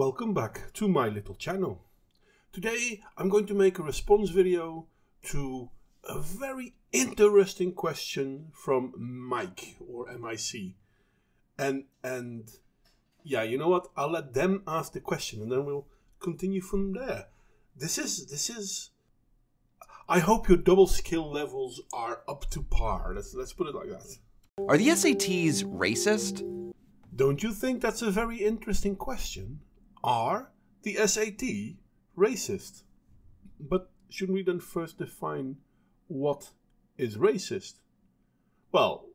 Welcome back to my little channel. Today I'm going to make a response video to a very interesting question from Mike or MIC. And yeah, you know what? I'll let them ask the question and then we'll continue from there. This is I hope your double skill levels are up to par. Let's put it like that. Are the SATs racist? Don't you think that's a very interesting question? Are the SAT racist? But shouldn't we then first define what is racist? Well,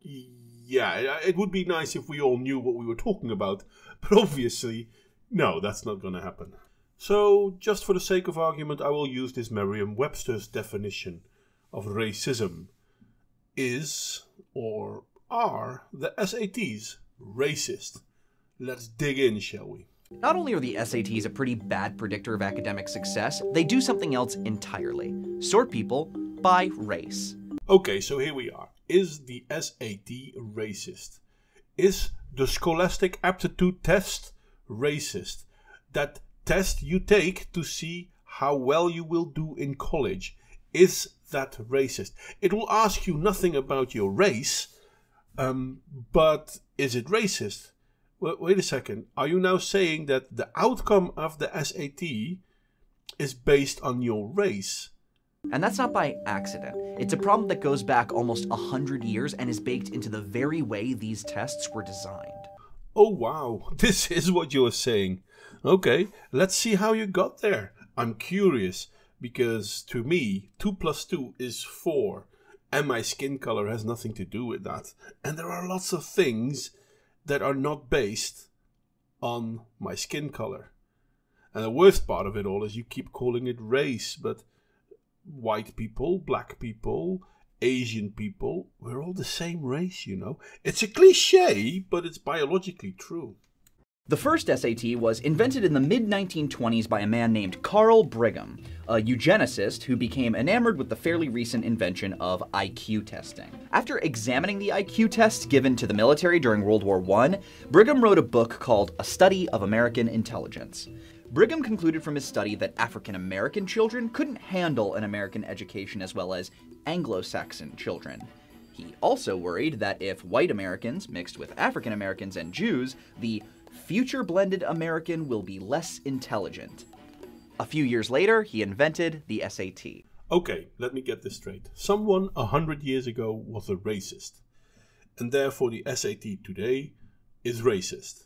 yeah, it would be nice if we all knew what we were talking about, but obviously, no, that's not going to happen. So, just for the sake of argument, I will use this Merriam-Webster's definition of racism. Is or are the SATs racist? Let's dig in, shall we? Not only are the SATs a pretty bad predictor of academic success, they do something else entirely. Sort people by race. Okay, so here we are. Is the SAT racist? Is the Scholastic Aptitude Test racist? That test you take to see how well you will do in college. Is that racist? It will ask you nothing about your race, but is it racist? Wait a second. Are you now saying that the outcome of the SAT is based on your race? And that's not by accident. It's a problem that goes back almost 100 years and is baked into the very way these tests were designed. Oh wow, this is what you're saying. Okay, let's see how you got there. I'm curious, because to me, 2 plus 2 is 4, and my skin color has nothing to do with that. And there are lots of things that are not based on my skin color. And the worst part of it all is you keep calling it race, but white people, black people, Asian people, we're all the same race, you know. It's a cliche, but it's biologically true. The first SAT was invented in the mid-1920s by a man named Carl Brigham, a eugenicist who became enamored with the fairly recent invention of IQ testing. After examining the IQ tests given to the military during World War I, Brigham wrote a book called A Study of American Intelligence. Brigham concluded from his study that African-American children couldn't handle an American education as well as Anglo-Saxon children. He also worried that if white Americans mixed with African Americans and Jews, the future blended American will be less intelligent. A few years later, he invented the SAT. Okay, let me get this straight. Someone 100 years ago was a racist, and therefore the SAT today is racist.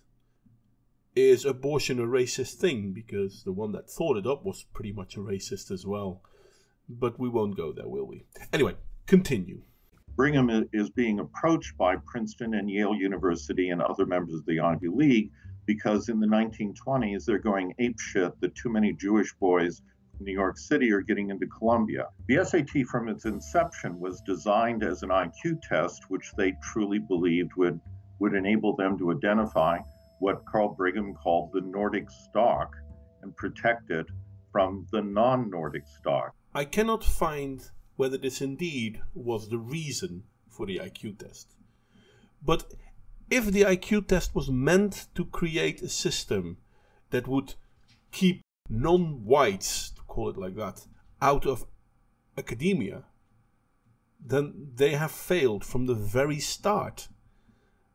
Is abortion a racist thing? Because the one that thought it up was pretty much a racist as well. But we won't go there, will we? Anyway, continue. Brigham is being approached by Princeton and Yale University and other members of the Ivy League because in the 1920s they're going apeshit that too many Jewish boys from New York City are getting into Columbia. The SAT from its inception was designed as an IQ test which they truly believed would enable them to identify what Carl Brigham called the Nordic stock and protect it from the non-Nordic stock. I cannot find whether this indeed was the reason for the IQ test. But if the IQ test was meant to create a system that would keep non-whites, to call it like that, out of academia, then they have failed from the very start,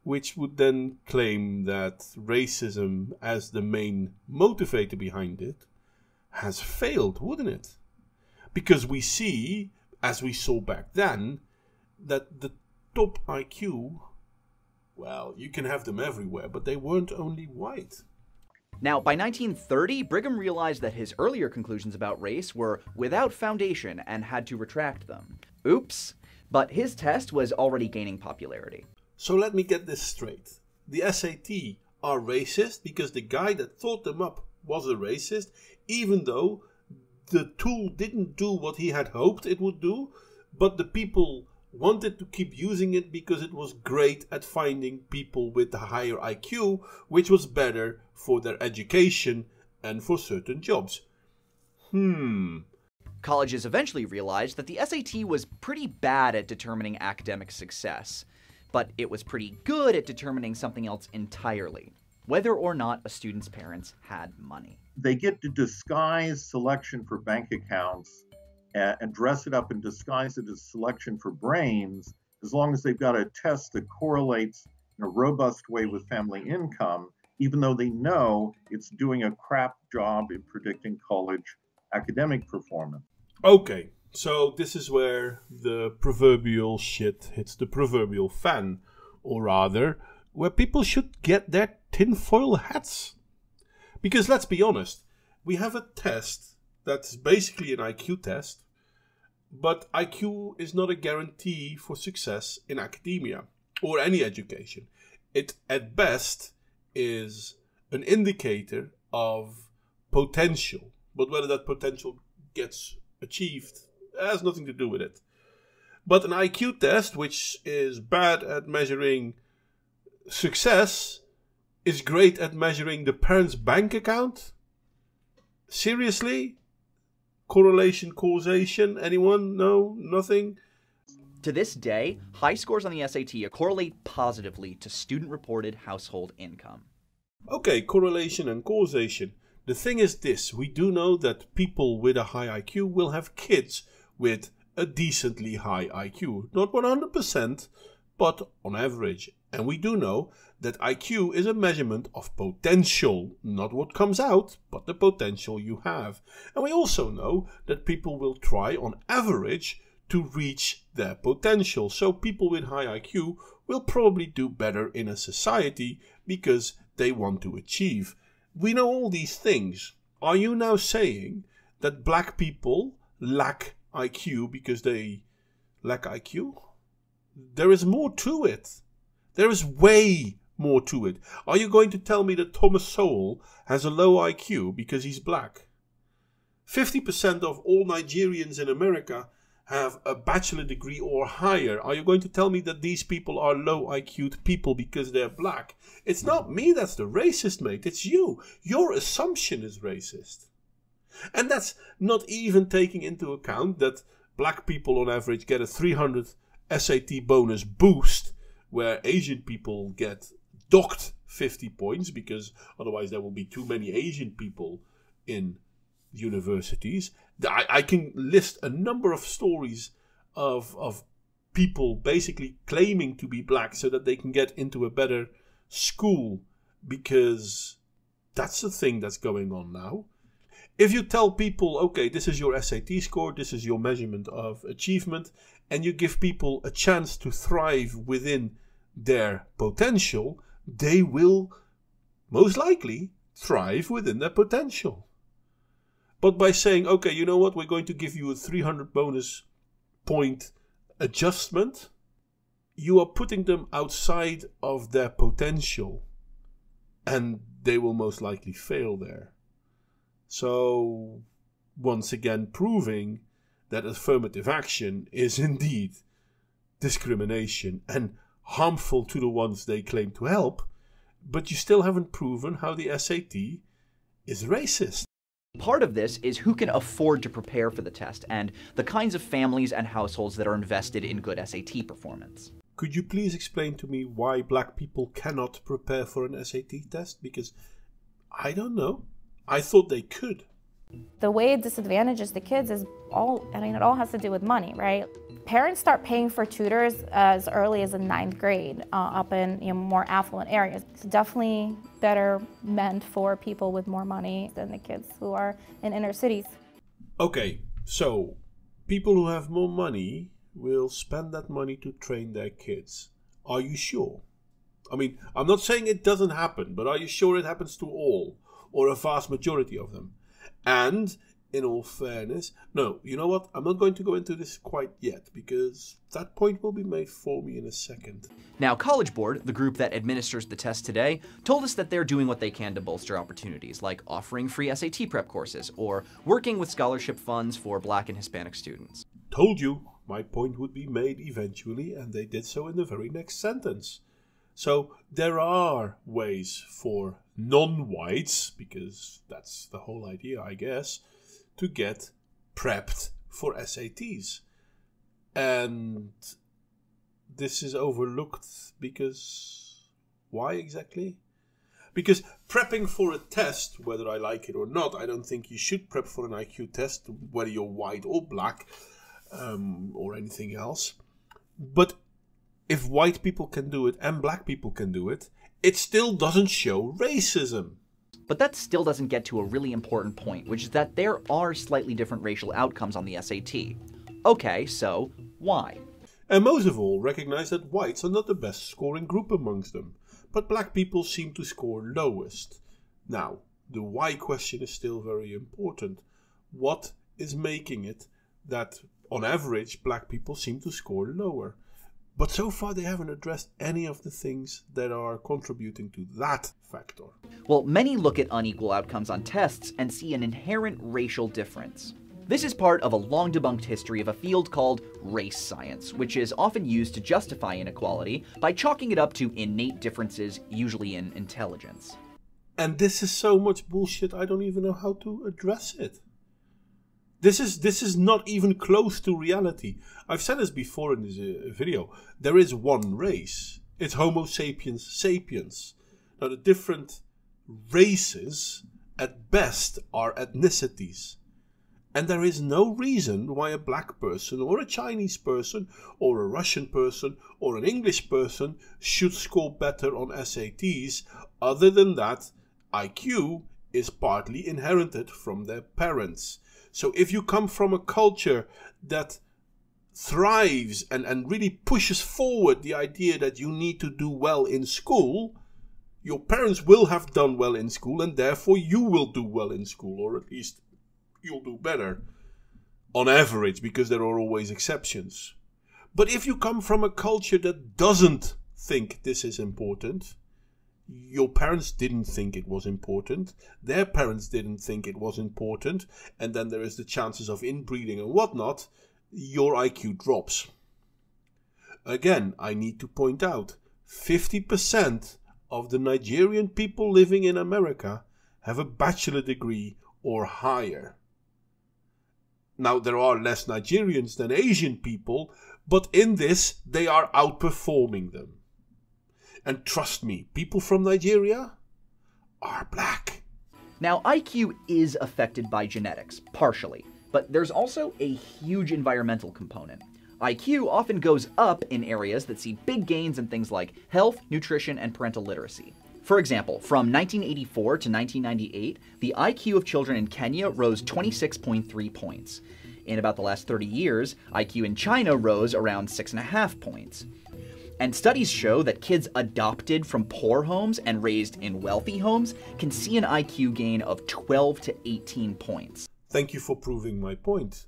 which would then claim that racism as the main motivator behind it has failed, wouldn't it? Because we see, as we saw back then, that the top IQ, well, you can have them everywhere, but they weren't only white. Now, by 1930, Brigham realized that his earlier conclusions about race were without foundation and had to retract them. Oops. But his test was already gaining popularity. So let me get this straight. The SAT are racist because the guy that thought them up was a racist, even though the tool didn't do what he had hoped it would do, but the people wanted to keep using it because it was great at finding people with a higher IQ, which was better for their education and for certain jobs. Colleges eventually realized that the SAT was pretty bad at determining academic success, but it was pretty good at determining something else entirely: whether or not a student's parents had money. They get to disguise selection for bank accounts and dress it up and disguise it as selection for brains, as long as they've got a test that correlates in a robust way with family income, even though they know it's doing a crap job in predicting college academic performance. Okay, so this is where the proverbial shit hits the proverbial fan, or rather, where people should get their tinfoil hats. Because let's be honest, we have a test that's basically an IQ test, but IQ is not a guarantee for success in academia or any education. It, at best, is an indicator of potential, but whether that potential gets achieved has nothing to do with it. But an IQ test, which is bad at measuring success, is great at measuring the parent's bank account? Seriously? Correlation, causation? Anyone? No? Nothing? To this day, high scores on the SAT correlate positively to student-reported household income. Okay, correlation and causation. The thing is this, we do know that people with a high IQ will have kids with a decently high IQ. Not 100%, but on average. And we do know that IQ is a measurement of potential, not what comes out, but the potential you have. And we also know that people will try, on average, to reach their potential. So people with high IQ will probably do better in a society because they want to achieve. We know all these things. Are you now saying that black people lack IQ because they lack IQ? There is more to it. There is way more to it. Are you going to tell me that Thomas Sowell has a low IQ because he's black? 50% of all Nigerians in America have a bachelor degree or higher. Are you going to tell me that these people are low IQ'd people because they're black? It's not me that's the racist, mate. It's you. Your assumption is racist. And that's not even taking into account that black people on average get a 300 SAT bonus boost, where Asian people get docked 50 points because otherwise there will be too many Asian people in universities. I can list a number of stories of people basically claiming to be black so that they can get into a better school, because that's the thing that's going on now. If you tell people, okay, this is your SAT score, this is your measurement of achievement, and you give people a chance to thrive within their potential, they will most likely thrive within their potential. But by saying, okay, you know what, we're going to give you a 300 bonus point adjustment, you are putting them outside of their potential, and they will most likely fail there. So, once again, proving that affirmative action is indeed discrimination and harmful to the ones they claim to help, but you still haven't proven how the SAT is racist. Part of this is who can afford to prepare for the test and the kinds of families and households that are invested in good SAT performance. Could you please explain to me why black people cannot prepare for an SAT test? Because I don't know. I thought they could. The way it disadvantages the kids is it all has to do with money, right? Parents start paying for tutors as early as the 9th grade, up in more affluent areas. It's definitely better meant for people with more money than the kids who are in inner cities. Okay, so people who have more money will spend that money to train their kids. Are you sure? I mean, I'm not saying it doesn't happen, but are you sure it happens to all, or a vast majority of them? And, in all fairness, no, you know what? I'm not going to go into this quite yet, because that point will be made for me in a second. Now, College Board, the group that administers the test today, told us that they're doing what they can to bolster opportunities, like offering free SAT prep courses, or working with scholarship funds for Black and Hispanic students. Told you, my point would be made eventually, and they did so in the very next sentence. So there are ways for non-whites, because that's the whole idea, I guess, to get prepped for SATs. And this is overlooked because... why exactly? Because prepping for a test, whether I like it or not, I don't think you should prep for an IQ test, whether you're white or black, or anything else. But if white people can do it and black people can do it, it still doesn't show racism. But that still doesn't get to a really important point, which is that there are slightly different racial outcomes on the SAT. Okay, so why? And most of all, recognize that whites are not the best scoring group amongst them, but black people seem to score lowest. Now, the why question is still very important. What is making it that, on average, black people seem to score lower? But so far they haven't addressed any of the things that are contributing to that factor. Well, many look at unequal outcomes on tests and see an inherent racial difference. This is part of a long debunked history of a field called race science, which is often used to justify inequality by chalking it up to innate differences, usually in intelligence. And this is so much bullshit, I don't even know how to address it. This is not even close to reality. I've said this before in this video. There is one race. It's Homo sapiens sapiens. Now, the different races, at best, are ethnicities. And there is no reason why a black person, or a Chinese person, or a Russian person, or an English person should score better on SATs, other than that IQ is partly inherited from their parents. So if you come from a culture that thrives and really pushes forward the idea that you need to do well in school, your parents will have done well in school and therefore you will do well in school, or at least you'll do better on average, because there are always exceptions. But if you come from a culture that doesn't think this is important, your parents didn't think it was important, their parents didn't think it was important, and then there is the chances of inbreeding and whatnot, your IQ drops. Again, I need to point out, 50% of the Nigerian people living in America have a bachelor degree or higher. Now, there are less Nigerians than Asian people, but in this, they are outperforming them. And trust me, people from Nigeria are black. Now, IQ is affected by genetics, partially, but there's also a huge environmental component. IQ often goes up in areas that see big gains in things like health, nutrition, and parental literacy. For example, from 1984 to 1998, the IQ of children in Kenya rose 26.3 points. In about the last 30 years, IQ in China rose around 6.5 points. And studies show that kids adopted from poor homes and raised in wealthy homes can see an IQ gain of 12 to 18 points. Thank you for proving my point.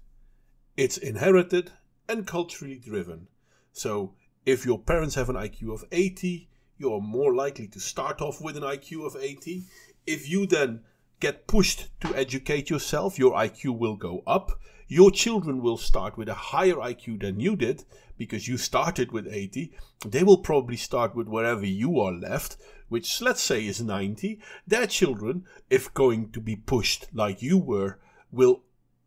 It's inherited and culturally driven. So if your parents have an IQ of 80, you're more likely to start off with an IQ of 80. If you then get pushed to educate yourself, your IQ will go up. Your children will start with a higher IQ than you did, because you started with 80. They will probably start with wherever you are left, which let's say is 90. Their children, if going to be pushed like you were, will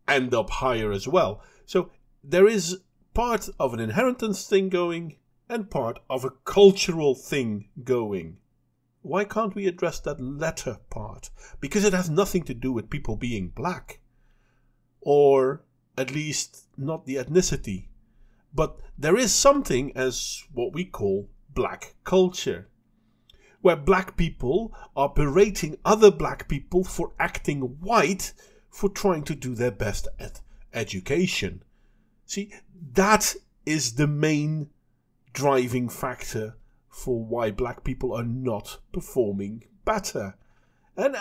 end up higher as well. So there is part of an inheritance thing going and part of a cultural thing going. Why can't we address that latter part? Because it has nothing to do with people being black. Or at least not the ethnicity. But there is something as what we call black culture, where black people are berating other black people for acting white, for trying to do their best at education. See, that is the main driving factor for why black people are not performing better. And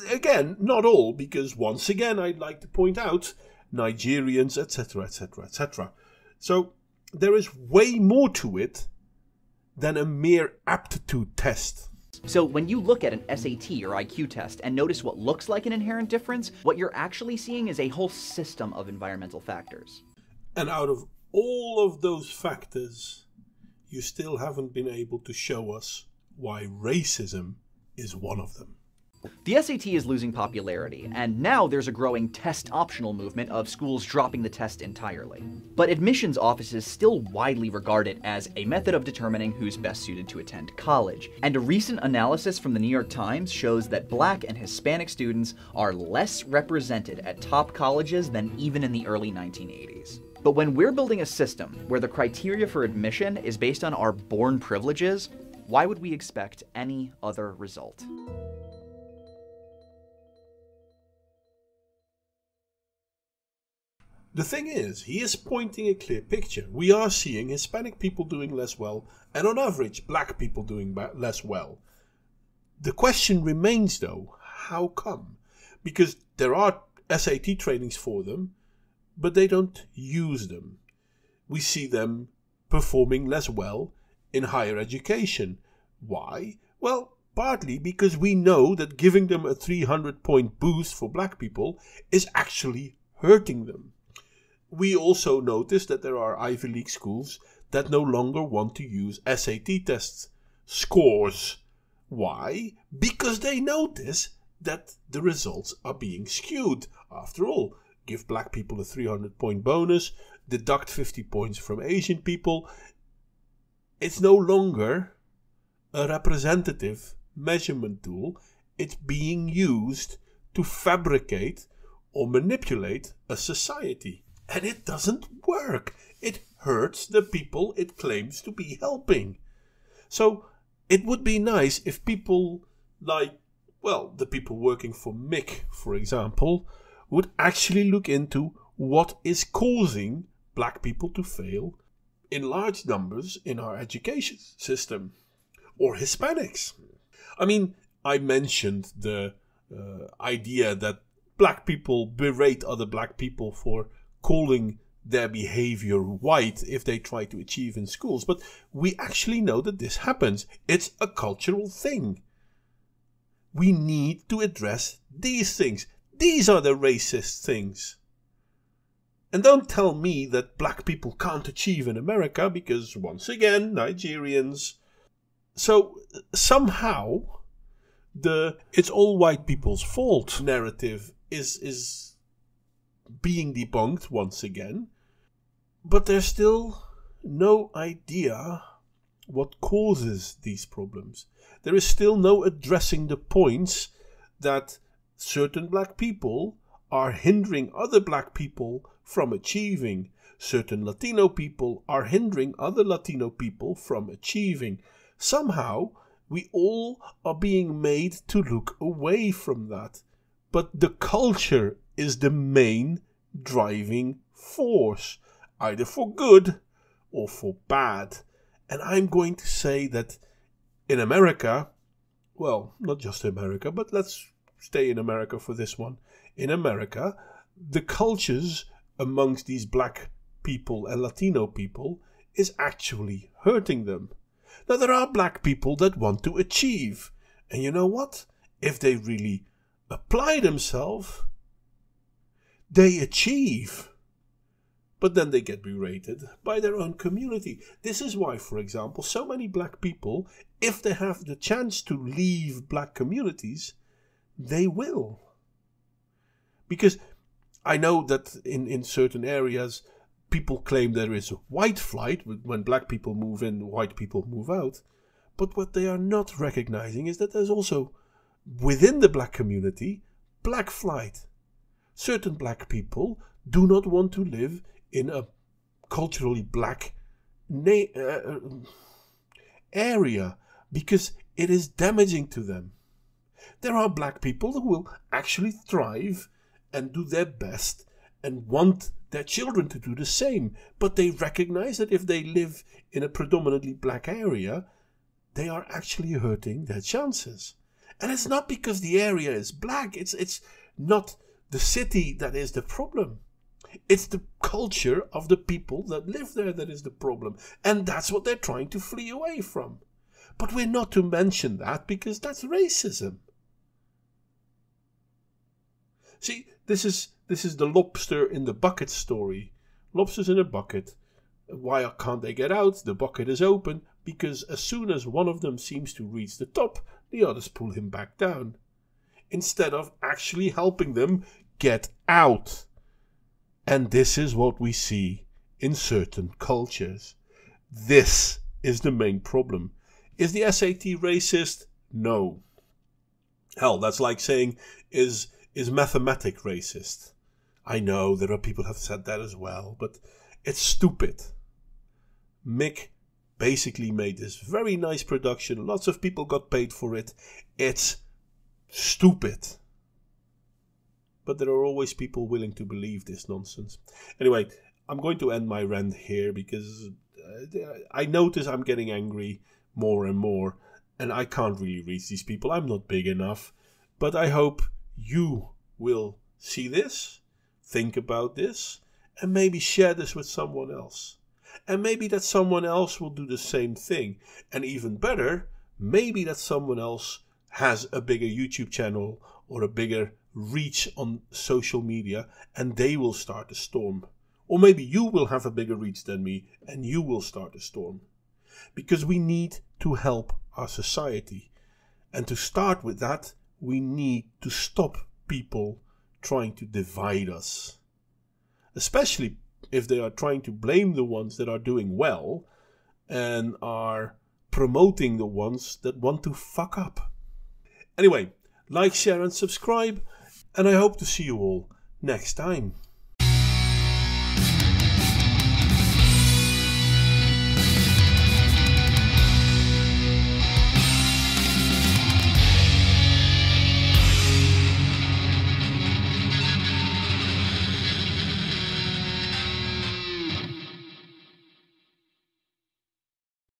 again, not all, because once again I'd like to point out Nigerians, etc., etc., etc. So there is way more to it than a mere aptitude test. So when you look at an SAT or IQ test and notice what looks like an inherent difference, what you're actually seeing is a whole system of environmental factors. And out of all of those factors, you still haven't been able to show us why racism is one of them. The SAT is losing popularity, and now there's a growing test-optional movement of schools dropping the test entirely. But admissions offices still widely regard it as a method of determining who's best suited to attend college. And a recent analysis from the New York Times shows that Black and Hispanic students are less represented at top colleges than even in the early 1980s. But when we're building a system where the criteria for admission is based on our born privileges, why would we expect any other result? The thing is, he is pointing a clear picture. We are seeing Hispanic people doing less well, and on average, Black people doing less well. The question remains though, how come? Because there are SAT trainings for them, but they don't use them. We see them performing less well in higher education. Why? Well, partly because we know that giving them a 300-point boost for Black people is actually hurting them. We also notice that there are Ivy League schools that no longer want to use SAT tests scores. Why? Because they notice that the results are being skewed. After all, give Black people a 300-point bonus, deduct 50 points from Asian people. It's no longer a representative measurement tool. It's being used to fabricate or manipulate a society. And it doesn't work. It hurts the people it claims to be helping. So it would be nice if people like, well, the people working for MIC, for example, would actually look into what is causing Black people to fail in large numbers in our education system. Or Hispanics. I mean, I mentioned the idea that Black people berate other Black people for calling their behavior white if they try to achieve in schools. But we actually know that this happens. It's a cultural thing. We need to address these things. These are the racist things. And don't tell me that Black people can't achieve in America, because once again, Nigerians. So somehow the it's all white people's fault narrative is being debunked once again, but there's still no idea what causes these problems. There is still no addressing the points that certain Black people are hindering other Black people from achieving. Certain Latino people are hindering other Latino people from achieving. Somehow, we all are being made to look away from that. But the culture is the main driving force, either for good or for bad. And I'm going to say that in America, well, not just America, but let's stay in America for this one. In America, the cultures amongst these Black people and Latino people is actually hurting them. Now, there are Black people that want to achieve. And you know what? If they really apply themselves, they achieve. But then they get berated by their own community. This is why, for example, so many Black people, if they have the chance to leave Black communities, they will. Because I know that in certain areas, people claim there is a white flight. When Black people move in, white people move out. But what they are not recognizing is that there's also, within the Black community, Black flight. Certain Black people do not want to live in a culturally Black area because it is damaging to them. There are Black people who will actually thrive and do their best and want their children to do the same, but they recognize that if they live in a predominantly Black area, they are actually hurting their chances. And it's not because the area is Black. It's not the city that is the problem. It's the culture of the people that live there that is the problem. And that's what they're trying to flee away from. But we're not to mention that because that's racism. See, this is the lobster in the bucket story. Lobsters in a bucket. Why can't they get out? The bucket is open because as soon as one of them seems to reach the top, the others pull him back down. instead of actually helping them get out. And this is what we see in certain cultures. This is the main problem. Is the SAT racist? No. Hell, that's like saying, is mathematics racist? I know there are people who have said that as well, but it's stupid. Mick basically made this very nice production. Lots of people got paid for it. It's stupid. But there are always people willing to believe this nonsense. Anyway, I'm going to end my rant here because I notice I'm getting angry more and more. And I can't really reach these people. I'm not big enough. But I hope you will see this, think about this, and maybe share this with someone else. And maybe that someone else will do the same thing. And even better, maybe that someone else has a bigger YouTube channel or a bigger reach on social media and they will start a storm. Or maybe you will have a bigger reach than me and you will start a storm. Because we need to help our society. And to start with that, we need to stop people trying to divide us. Especially if they are trying to blame the ones that are doing well and are promoting the ones that want to fuck up. Anyway, like, share and subscribe, and I hope to see you all next time.